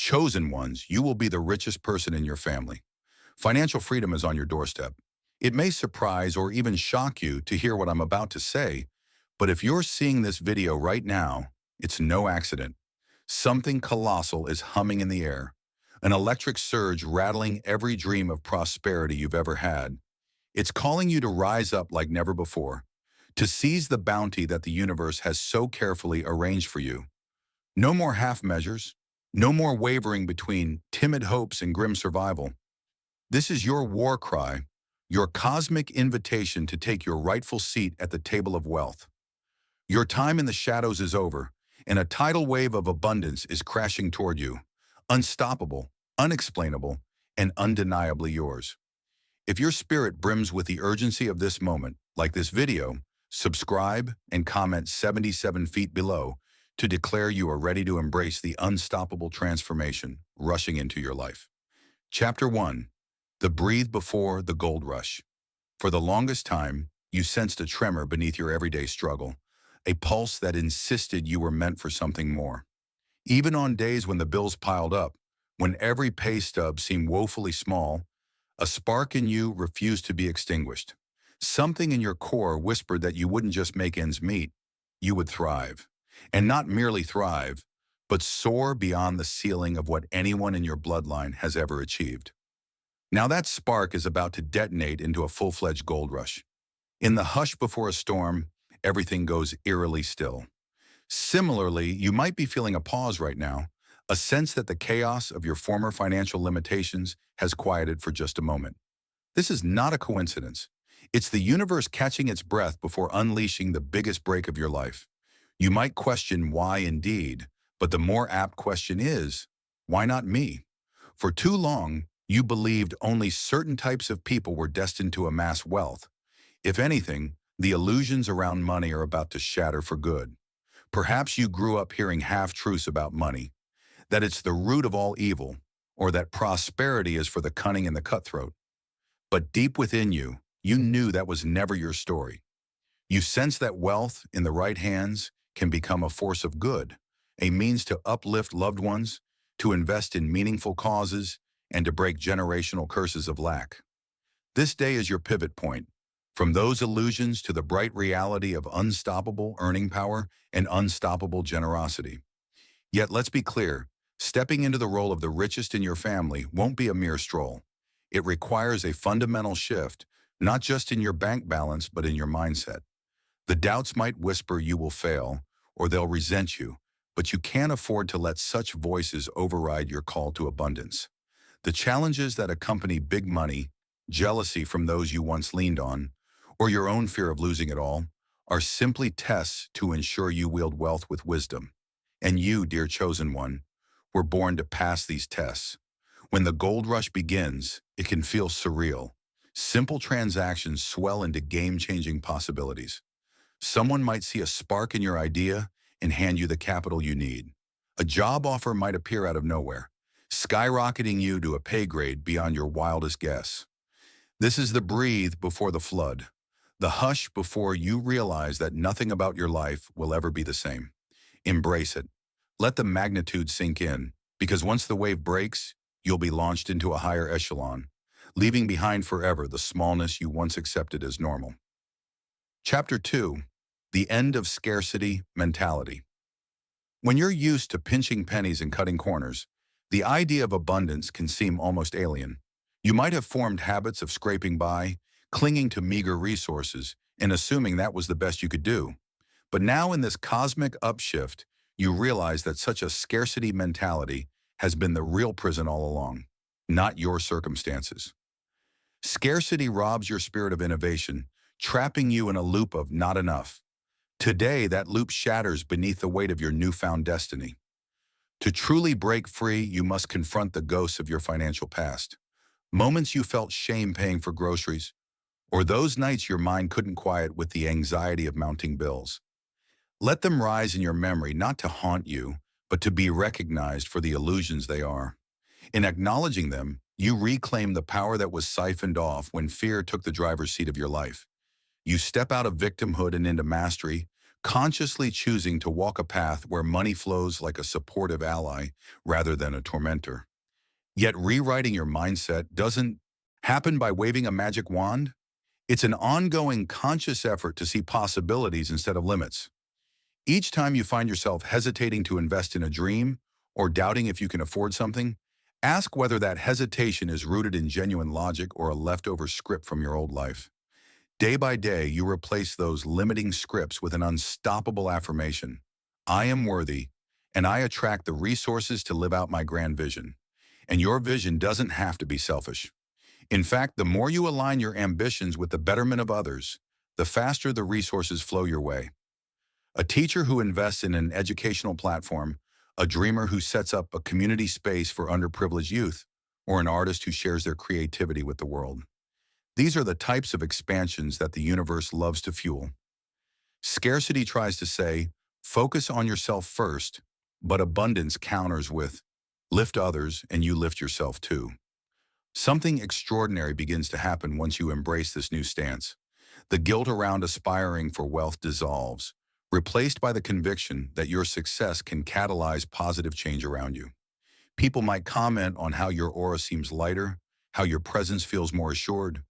chosen ones, you will be the richest person in your family. Financial freedom is on your doorstep. It may surprise or even shock you to hear what I'm about to say, but if you're seeing this video right now, it's no accident. Something colossal is humming in the air, an electric surge rattling every dream of prosperity you've ever had. It's calling you to rise up like never before, to seize the bounty that the universe has so carefully arranged for you. No more half measures, no more wavering between timid hopes and grim survival. This is your war cry, your cosmic invitation to take your rightful seat at the table of wealth. Your time in the shadows is over, and a tidal wave of abundance is crashing toward you, unstoppable, unexplainable, and undeniably yours. If your spirit brims with the urgency of this moment, like this video, subscribe and comment 77 feet below to declare you are ready to embrace the unstoppable transformation rushing into your life. Chapter 1. The Breathe Before the Gold Rush. For the longest time, you sensed a tremor beneath your everyday struggle, a pulse that insisted you were meant for something more. Even on days when the bills piled up, when every pay stub seemed woefully small, a spark in you refused to be extinguished. Something in your core whispered that you wouldn't just make ends meet, you would thrive. And not merely thrive, but soar beyond the ceiling of what anyone in your bloodline has ever achieved. Now that spark is about to detonate into a full-fledged gold rush. In the hush before a storm, everything goes eerily still. Similarly, you might be feeling a pause right now, a sense that the chaos of your former financial limitations has quieted for just a moment. This is not a coincidence. It's the universe catching its breath before unleashing the biggest break of your life. You might question why indeed, but the more apt question is, why not me? For too long, you believed only certain types of people were destined to amass wealth. If anything, the illusions around money are about to shatter for good. Perhaps you grew up hearing half-truths about money, that it's the root of all evil, or that prosperity is for the cunning and the cutthroat. But deep within you, you knew that was never your story. You sensed that wealth, in the right hands, can become a force of good, a means to uplift loved ones, to invest in meaningful causes, and to break generational curses of lack. This day is your pivot point, from those illusions to the bright reality of unstoppable earning power and unstoppable generosity. Yet let's be clear, stepping into the role of the richest in your family won't be a mere stroll. It requires a fundamental shift, not just in your bank balance, but in your mindset. The doubts might whisper you will fail, or they'll resent you, but you can't afford to let such voices override your call to abundance. The challenges that accompany big money, jealousy from those you once leaned on, or your own fear of losing it all, are simply tests to ensure you wield wealth with wisdom. And you, dear chosen one, were born to pass these tests. When the gold rush begins, it can feel surreal. Simple transactions swell into game-changing possibilities. Someone might see a spark in your idea and hand you the capital you need. A job offer might appear out of nowhere, skyrocketing you to a pay grade beyond your wildest guess. This is the breathe before the flood, the hush before you realize that nothing about your life will ever be the same. Embrace it. Let the magnitude sink in, because once the wave breaks, you'll be launched into a higher echelon, leaving behind forever the smallness you once accepted as normal. Chapter 2. The End of Scarcity Mentality. When you're used to pinching pennies and cutting corners, the idea of abundance can seem almost alien. You might have formed habits of scraping by, clinging to meager resources, and assuming that was the best you could do. But now in this cosmic upshift, you realize that such a scarcity mentality has been the real prison all along, not your circumstances. Scarcity robs your spirit of innovation, trapping you in a loop of not enough. Today, that loop shatters beneath the weight of your newfound destiny. To truly break free, you must confront the ghosts of your financial past. Moments you felt shame paying for groceries, or those nights your mind couldn't quiet with the anxiety of mounting bills. Let them rise in your memory not to haunt you, but to be recognized for the illusions they are. In acknowledging them, you reclaim the power that was siphoned off when fear took the driver's seat of your life. You step out of victimhood and into mastery, consciously choosing to walk a path where money flows like a supportive ally rather than a tormentor. Yet rewriting your mindset doesn't happen by waving a magic wand. It's an ongoing conscious effort to see possibilities instead of limits. Each time you find yourself hesitating to invest in a dream or doubting if you can afford something, ask whether that hesitation is rooted in genuine logic or a leftover script from your old life. Day by day, you replace those limiting scripts with an unstoppable affirmation. I am worthy, and I attract the resources to live out my grand vision. And your vision doesn't have to be selfish. In fact, the more you align your ambitions with the betterment of others, the faster the resources flow your way. A teacher who invests in an educational platform, a dreamer who sets up a community space for underprivileged youth, or an artist who shares their creativity with the world. These are the types of expansions that the universe loves to fuel. Scarcity tries to say, focus on yourself first, but abundance counters with, lift others and you lift yourself too. Something extraordinary begins to happen once you embrace this new stance. The guilt around aspiring for wealth dissolves, replaced by the conviction that your success can catalyze positive change around you. People might comment on how your aura seems lighter, how your presence feels more assured.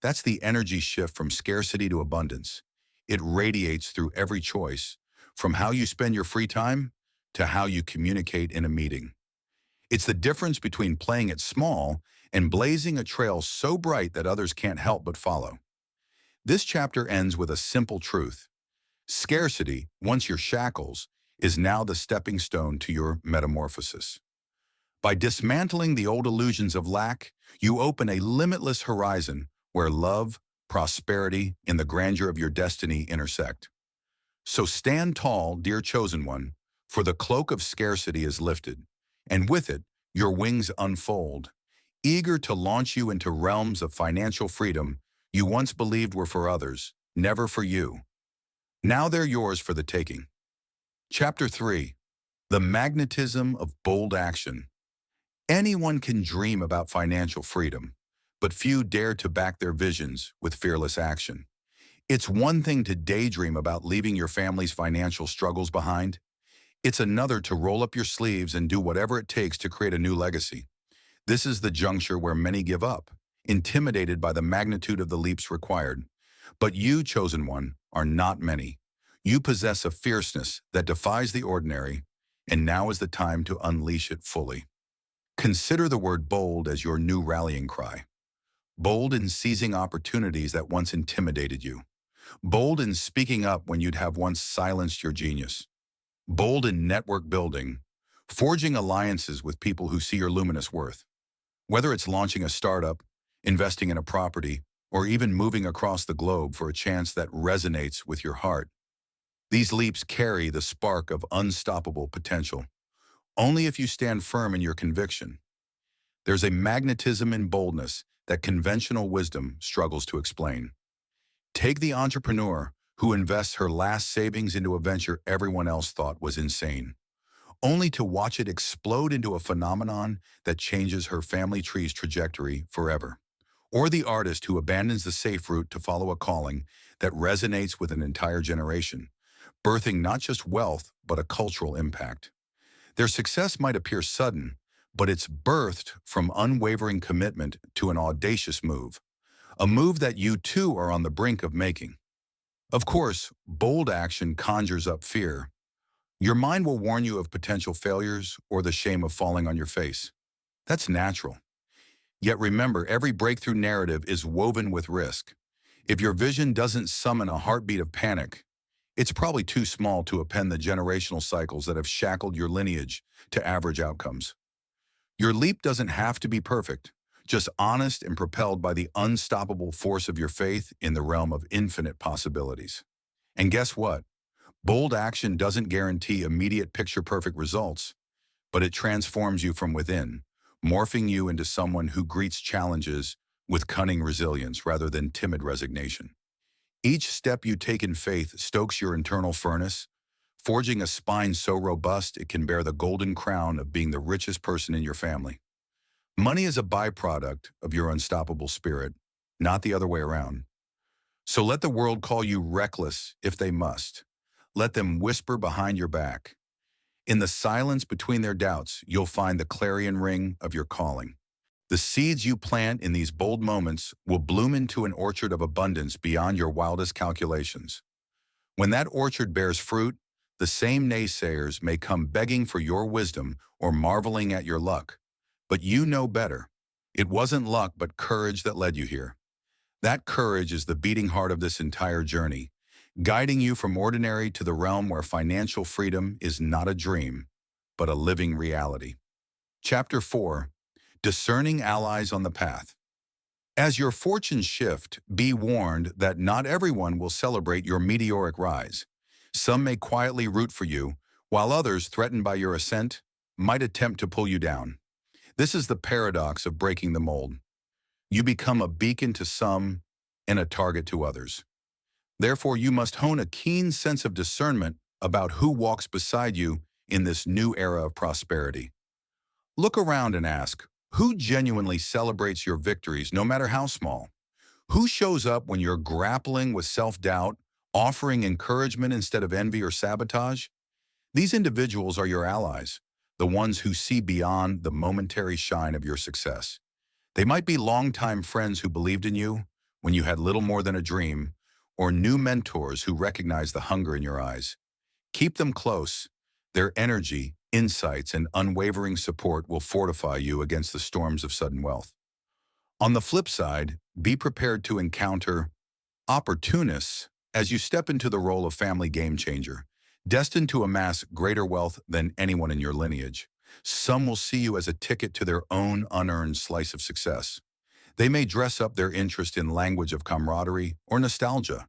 That's the energy shift from scarcity to abundance. It radiates through every choice, from how you spend your free time to how you communicate in a meeting. It's the difference between playing it small and blazing a trail so bright that others can't help but follow. This chapter ends with a simple truth. Scarcity, once your shackles, is now the stepping stone to your metamorphosis. By dismantling the old illusions of lack, you open a limitless horizon where love, prosperity, and the grandeur of your destiny intersect. So stand tall, dear chosen one, for the cloak of scarcity is lifted, and with it, your wings unfold, eager to launch you into realms of financial freedom you once believed were for others, never for you. Now they're yours for the taking. Chapter 3. The Magnetism of Bold Action. Anyone can dream about financial freedom, but few dare to back their visions with fearless action. It's one thing to daydream about leaving your family's financial struggles behind. It's another to roll up your sleeves and do whatever it takes to create a new legacy. This is the juncture where many give up, intimidated by the magnitude of the leaps required. But you, chosen one, are not many. You possess a fierceness that defies the ordinary, and now is the time to unleash it fully. Consider the word bold as your new rallying cry. Bold in seizing opportunities that once intimidated you. Bold in speaking up when you'd have once silenced your genius. Bold in network building, forging alliances with people who see your luminous worth. Whether it's launching a startup, investing in a property, or even moving across the globe for a chance that resonates with your heart, these leaps carry the spark of unstoppable potential. Only if you stand firm in your conviction. There's a magnetism in boldness that conventional wisdom struggles to explain. Take the entrepreneur who invests her last savings into a venture everyone else thought was insane, only to watch it explode into a phenomenon that changes her family tree's trajectory forever. Or the artist who abandons the safe route to follow a calling that resonates with an entire generation, birthing not just wealth, but a cultural impact. Their success might appear sudden, but it's birthed from unwavering commitment to an audacious move, a move that you too are on the brink of making. Of course, bold action conjures up fear. Your mind will warn you of potential failures or the shame of falling on your face. That's natural. Yet remember, every breakthrough narrative is woven with risk. If your vision doesn't summon a heartbeat of panic, it's probably too small to append the generational cycles that have shackled your lineage to average outcomes. Your leap doesn't have to be perfect, just honest and propelled by the unstoppable force of your faith in the realm of infinite possibilities. And guess what? Bold action doesn't guarantee immediate picture-perfect results, but it transforms you from within, morphing you into someone who greets challenges with cunning resilience rather than timid resignation. Each step you take in faith stokes your internal furnace, forging a spine so robust it can bear the golden crown of being the richest person in your family. Money is a byproduct of your unstoppable spirit, not the other way around. So let the world call you reckless if they must. Let them whisper behind your back. In the silence between their doubts, you'll find the clarion ring of your calling. The seeds you plant in these bold moments will bloom into an orchard of abundance beyond your wildest calculations. When that orchard bears fruit, the same naysayers may come begging for your wisdom or marveling at your luck. But you know better. It wasn't luck but courage that led you here. That courage is the beating heart of this entire journey, guiding you from ordinary to the realm where financial freedom is not a dream, but a living reality. Chapter 4. Discerning Allies on the Path. As your fortunes shift, be warned that not everyone will celebrate your meteoric rise. Some may quietly root for you, while others, threatened by your ascent, might attempt to pull you down. This is the paradox of breaking the mold. You become a beacon to some and a target to others. Therefore, you must hone a keen sense of discernment about who walks beside you in this new era of prosperity. Look around and ask, who genuinely celebrates your victories, no matter how small? Who shows up when you're grappling with self-doubt, offering encouragement instead of envy or sabotage? These individuals are your allies, the ones who see beyond the momentary shine of your success. They might be longtime friends who believed in you when you had little more than a dream, or new mentors who recognize the hunger in your eyes. Keep them close. Their energy, insights, and unwavering support will fortify you against the storms of sudden wealth. On the flip side, be prepared to encounter opportunists as you step into the role of family game changer, destined to amass greater wealth than anyone in your lineage. Some will see you as a ticket to their own unearned slice of success. They may dress up their interest in language of camaraderie or nostalgia,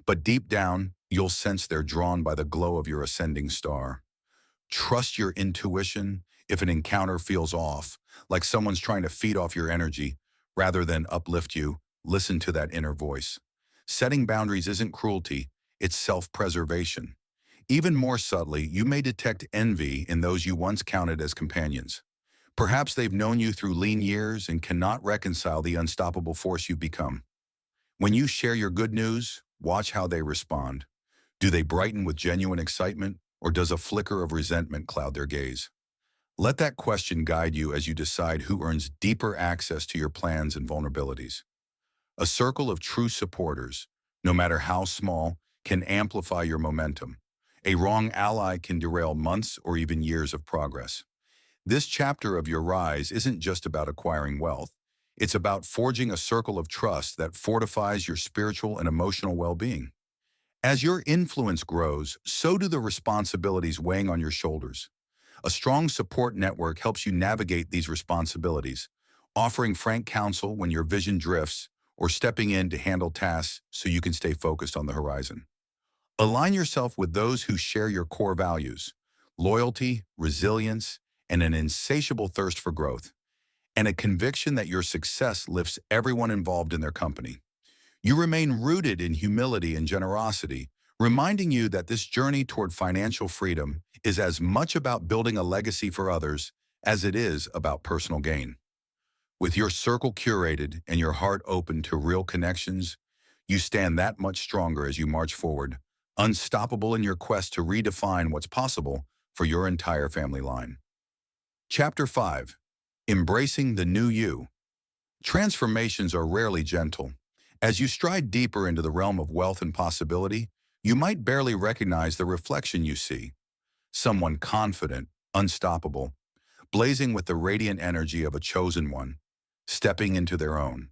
but deep down, you'll sense they're drawn by the glow of your ascending star. Trust your intuition if an encounter feels off, like someone's trying to feed off your energy. Rather than uplift you, listen to that inner voice. Setting boundaries isn't cruelty, it's self-preservation. Even more subtly, you may detect envy in those you once counted as companions. Perhaps they've known you through lean years and cannot reconcile the unstoppable force you've become. When you share your good news, watch how they respond. Do they brighten with genuine excitement, or does a flicker of resentment cloud their gaze? Let that question guide you as you decide who earns deeper access to your plans and vulnerabilities. A circle of true supporters, no matter how small, can amplify your momentum. A wrong ally can derail months or even years of progress. This chapter of your rise isn't just about acquiring wealth. It's about forging a circle of trust that fortifies your spiritual and emotional well-being. As your influence grows, so do the responsibilities weighing on your shoulders. A strong support network helps you navigate these responsibilities, offering frank counsel when your vision drifts or stepping in to handle tasks so you can stay focused on the horizon. Align yourself with those who share your core values: loyalty, resilience, and an insatiable thirst for growth, and a conviction that your success lifts everyone involved in their company. You remain rooted in humility and generosity, reminding you that this journey toward financial freedom is as much about building a legacy for others as it is about personal gain. With your circle curated and your heart open to real connections, you stand that much stronger as you march forward, unstoppable in your quest to redefine what's possible for your entire family line. Chapter 5. Embracing the New You. Transformations are rarely gentle. As you stride deeper into the realm of wealth and possibility, you might barely recognize the reflection you see. Someone confident, unstoppable, blazing with the radiant energy of a chosen one, stepping into their own.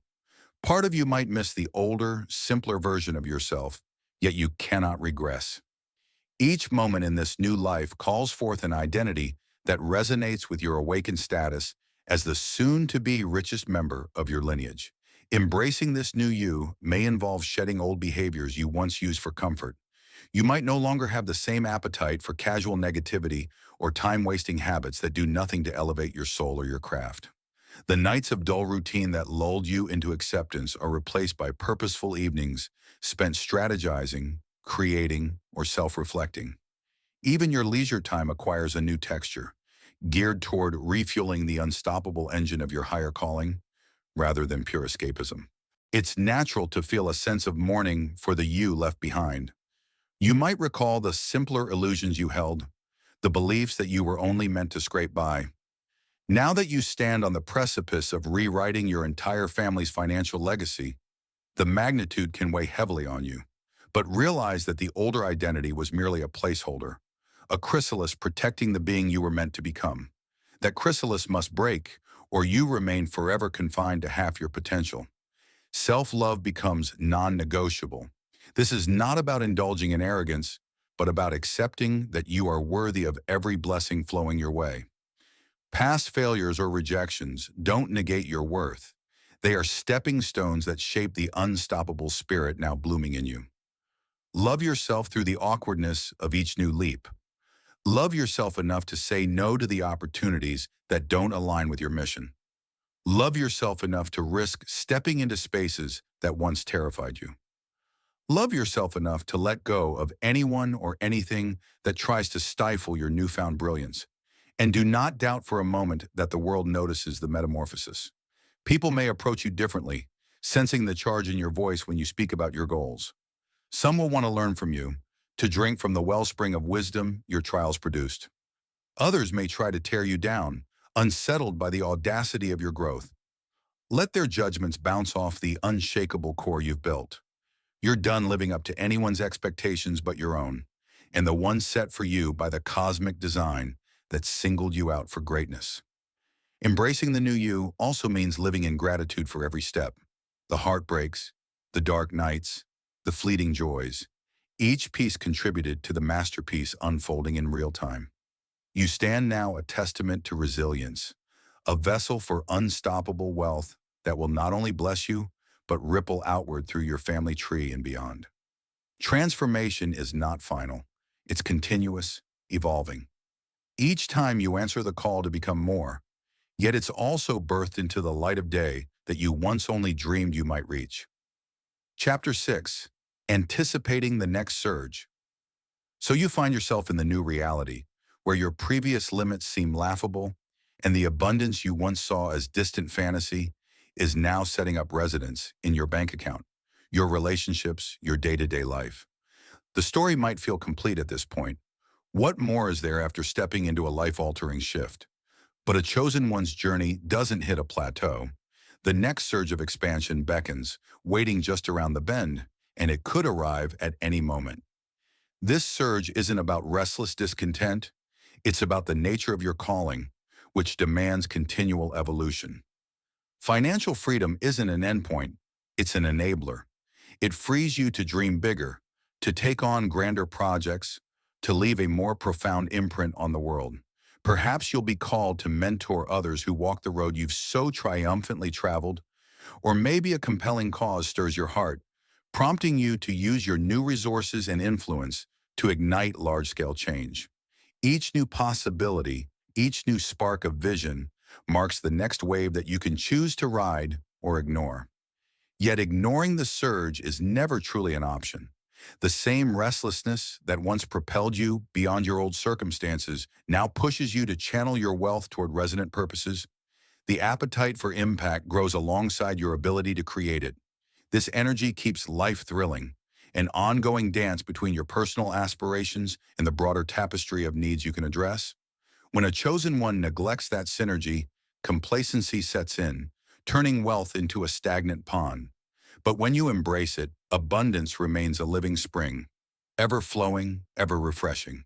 Part of you might miss the older, simpler version of yourself, yet you cannot regress. Each moment in this new life calls forth an identity that resonates with your awakened status as the soon-to-be richest member of your lineage. Embracing this new you may involve shedding old behaviors you once used for comfort. You might no longer have the same appetite for casual negativity or time-wasting habits that do nothing to elevate your soul or your craft. The nights of dull routine that lulled you into acceptance are replaced by purposeful evenings spent strategizing, creating, or self-reflecting. Even your leisure time acquires a new texture, geared toward refueling the unstoppable engine of your higher calling, rather than pure escapism. It's natural to feel a sense of mourning for the you left behind, You might recall the simpler illusions you held, the beliefs that you were only meant to scrape by. Now that you stand on the precipice of rewriting your entire family's financial legacy, the magnitude can weigh heavily on you. But realize that the older identity was merely a placeholder, a chrysalis protecting the being you were meant to become. That chrysalis must break, or you remain forever confined to half your potential. Self-love becomes non-negotiable. This is not about indulging in arrogance, but about accepting that you are worthy of every blessing flowing your way. Past failures or rejections don't negate your worth. They are stepping stones that shape the unstoppable spirit now blooming in you. Love yourself through the awkwardness of each new leap. Love yourself enough to say no to the opportunities that don't align with your mission. Love yourself enough to risk stepping into spaces that once terrified you. Love yourself enough to let go of anyone or anything that tries to stifle your newfound brilliance. And do not doubt for a moment that the world notices the metamorphosis. People may approach you differently, sensing the charge in your voice when you speak about your goals. Some will want to learn from you, to drink from the wellspring of wisdom your trials produced. Others may try to tear you down, unsettled by the audacity of your growth. Let their judgments bounce off the unshakable core you've built. You're done living up to anyone's expectations but your own, and the one set for you by the cosmic design that singled you out for greatness. Embracing the new you also means living in gratitude for every step. The heartbreaks, the dark nights, the fleeting joys. Each piece contributed to the masterpiece unfolding in real time. You stand now a testament to resilience, a vessel for unstoppable wealth that will not only bless you, but ripple outward through your family tree and beyond. Transformation is not final. It's continuous, evolving. Each time you answer the call to become more, yet it's also birthed into the light of day that you once only dreamed you might reach. Chapter 6. Anticipating the next surge. So you find yourself in the new reality, where your previous limits seem laughable, and the abundance you once saw as distant fantasy is now setting up residence in your bank account, your relationships, your day-to-day life. The story might feel complete at this point. What more is there after stepping into a life-altering shift? But a chosen one's journey doesn't hit a plateau. The next surge of expansion beckons, waiting just around the bend, and it could arrive at any moment. This surge isn't about restless discontent. It's about the nature of your calling, which demands continual evolution. Financial freedom isn't an endpoint, it's an enabler. It frees you to dream bigger, to take on grander projects, to leave a more profound imprint on the world. Perhaps you'll be called to mentor others who walk the road you've so triumphantly traveled, or maybe a compelling cause stirs your heart, prompting you to use your new resources and influence to ignite large-scale change. Each new possibility, each new spark of vision, marks the next wave that you can choose to ride or ignore. Yet ignoring the surge is never truly an option. The same restlessness that once propelled you beyond your old circumstances now pushes you to channel your wealth toward resonant purposes. The appetite for impact grows alongside your ability to create it. This energy keeps life thrilling, an ongoing dance between your personal aspirations and the broader tapestry of needs you can address. When a chosen one neglects that synergy, complacency sets in, turning wealth into a stagnant pond. But when you embrace it, abundance remains a living spring, ever flowing, ever refreshing.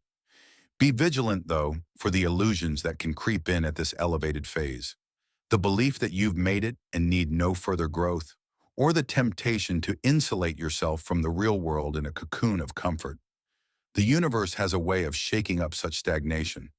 Be vigilant, though, for the illusions that can creep in at this elevated phase. The belief that you've made it and need no further growth, or the temptation to insulate yourself from the real world in a cocoon of comfort. The universe has a way of shaking up such stagnation.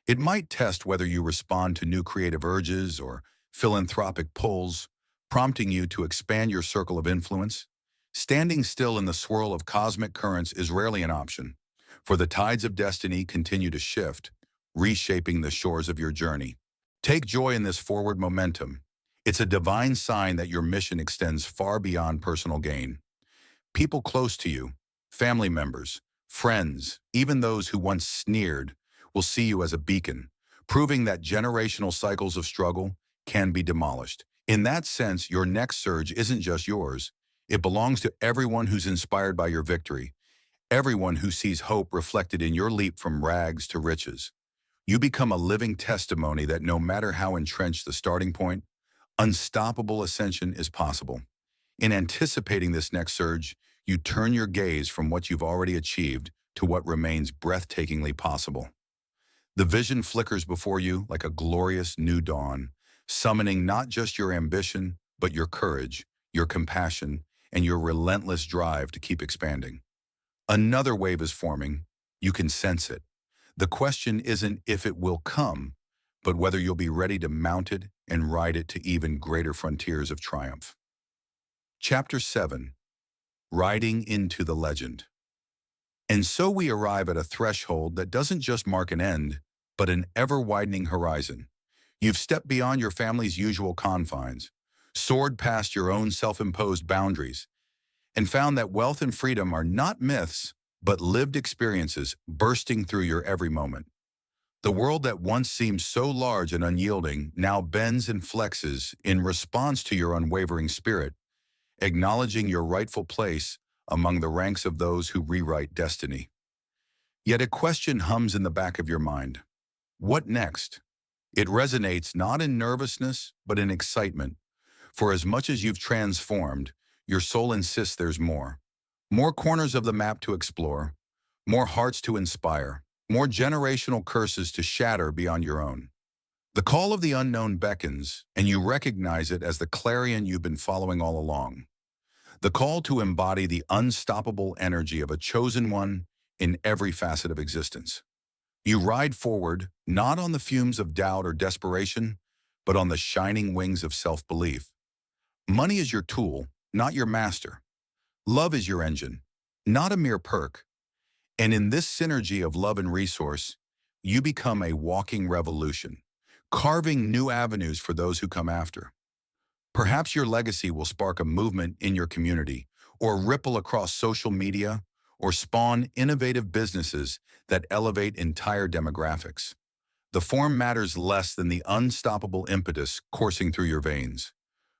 It might test whether you respond to new creative urges or philanthropic pulls, prompting you to expand your circle of influence. Standing still in the swirl of cosmic currents is rarely an option, for the tides of destiny continue to shift, reshaping the shores of your journey. Take joy in this forward momentum. It's a divine sign that your mission extends far beyond personal gain. People close to you, family members, friends, even those who once sneered, will see you as a beacon, proving that generational cycles of struggle can be demolished. In that sense, your next surge isn't just yours. It belongs to everyone who's inspired by your victory. everyone who sees hope reflected in your leap from rags to riches. You become a living testimony that no matter how entrenched the starting point, unstoppable ascension is possible. In anticipating this next surge, you turn your gaze from what you've already achieved to what remains breathtakingly possible. The vision flickers before you like a glorious new dawn, summoning not just your ambition, but your courage, your compassion, and your relentless drive to keep expanding. Another wave is forming. You can sense it. The question isn't if it will come, but whether you'll be ready to mount it and ride it to even greater frontiers of triumph. Chapter 7. Riding into the Legend. And so we arrive at a threshold that doesn't just mark an end, but an ever-widening horizon. You've stepped beyond your family's usual confines, soared past your own self-imposed boundaries, and found that wealth and freedom are not myths, but lived experiences bursting through your every moment. The world that once seemed so large and unyielding now bends and flexes in response to your unwavering spirit, acknowledging your rightful place among the ranks of those who rewrite destiny. Yet a question hums in the back of your mind. What next? It resonates not in nervousness, but in excitement. For as much as you've transformed, your soul insists there's more. More corners of the map to explore, more hearts to inspire, more generational curses to shatter beyond your own. The call of the unknown beckons, and you recognize it as the clarion you've been following all along. The call to embody the unstoppable energy of a chosen one in every facet of existence. You ride forward, not on the fumes of doubt or desperation, but on the shining wings of self-belief. Money is your tool, not your master. Love is your engine, not a mere perk. And in this synergy of love and resource, you become a walking revolution, carving new avenues for those who come after. Perhaps your legacy will spark a movement in your community, or ripple across social media, or spawn innovative businesses that elevate entire demographics. The form matters less than the unstoppable impetus coursing through your veins.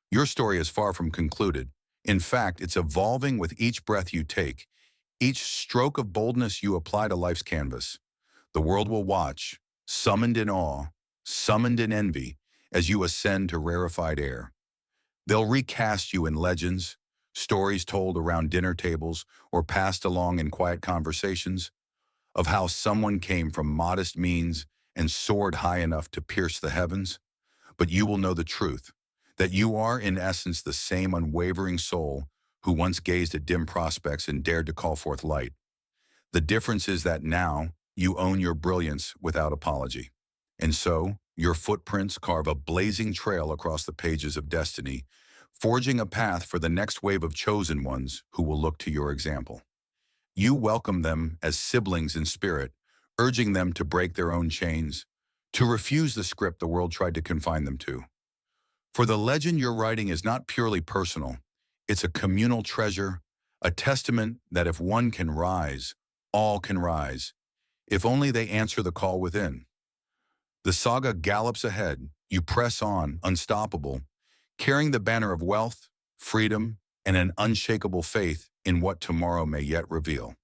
Your story is far from concluded. In fact, it's evolving with each breath you take, each stroke of boldness you apply to life's canvas. The world will watch, summoned in awe, summoned in envy, as you ascend to rarefied air. They'll recast you in legends, stories told around dinner tables or passed along in quiet conversations, of how someone came from modest means and soared high enough to pierce the heavens. But you will know the truth, that you are in essence the same unwavering soul who once gazed at dim prospects and dared to call forth light. The difference is that now you own your brilliance without apology. And so, your footprints carve a blazing trail across the pages of destiny, forging a path for the next wave of chosen ones who will look to your example. You welcome them as siblings in spirit, urging them to break their own chains, to refuse the script the world tried to confine them to. For the legend you're writing is not purely personal. It's a communal treasure, a testament that if one can rise, all can rise, if only they answer the call within. The saga gallops ahead. You press on, unstoppable, carrying the banner of wealth, freedom, and an unshakable faith in what tomorrow may yet reveal.